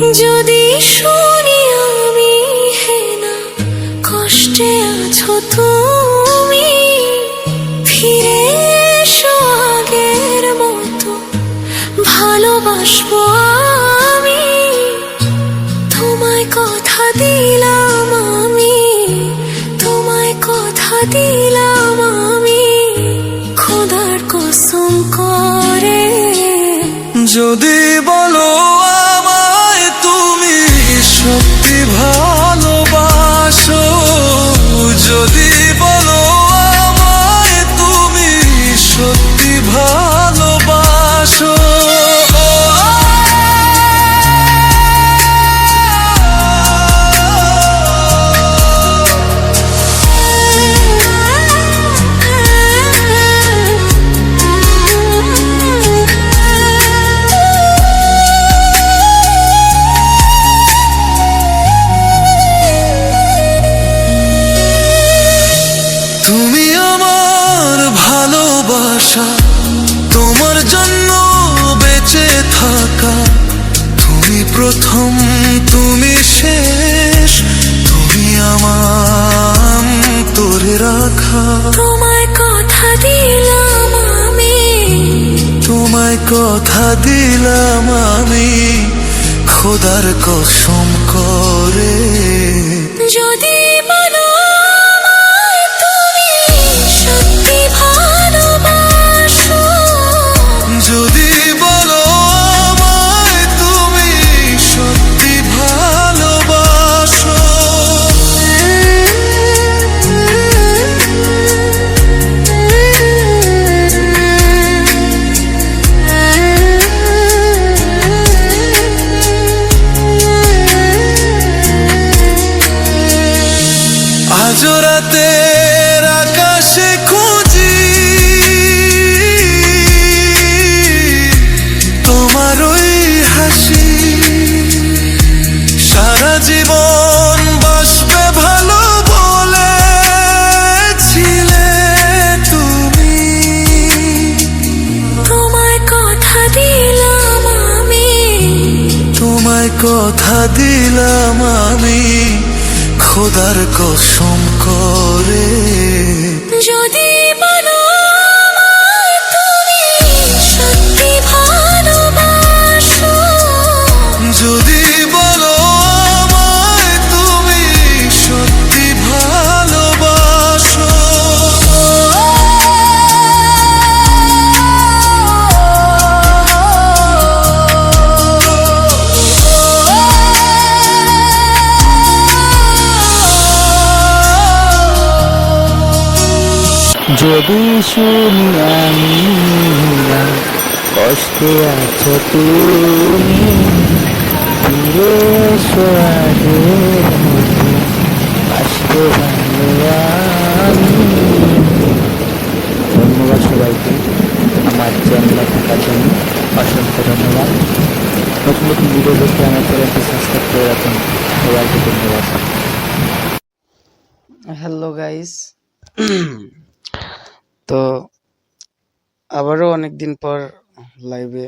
যদি শুনি আমি হেনা কষ্টে আছো তুমি, ফিরে এসো আগের মতো ভালোবাসবো আমি। তোমায় কথা দিলাম আমি, তোমায় কথা দিলাম আমি, খোদার কসম করে। যদি বলো আমায় তুমি সত্যি ভালোবাসো, যদি বলো আমায় তুমি সত্যি ভালোবাসো, তুমি আমার ভালোবাসা, তোমার জন্য বেঁচে থাকা, তুমি প্রথম তুমি শেষ, তুমি আমার তোরে রাখা। তোমায় কথা দিলাম আমি, তোমায় কথা দিলাম আমি, খোদার কসম করে। যদি বলো আমায় তুমি সত্যি ভালোবাসো, যদি বলো আমায় তুমি সত্যি ভালোবাসো, আজ রাতের আকাশে খুঁজি তোমার ওই হাসি, সারা জীবন বাসবে ভালো বলেছিলে তুমি। তোমায় কথা দিলাম আমি, তোমায় কথা দিলাম আমি, খোদার কসম করে। যদি বলো আমায় তুমি সত্যি ভালোবাসো, যদি বলো আমায় তুমি সত্যি ভালোবাসো, যদি শুনি আমি না কষ্টে আছো তুমি, ফিরে এসো আগের মতো বাসতে ভালো আমি। ধন্যবাদ সবাইকে আমার চ্যানেলে থাকার জন্য, অসংখ্য ধন্যবাদ। নতুন নতুন ভিডিও দেখতে আমার চ্যানেলটি সাবস্ক্রাইব করে রাখুন। সবাইকে ধন্যবাদ। হ্যালো গাইস, তো আবারও অনেকদিন পর লাইভে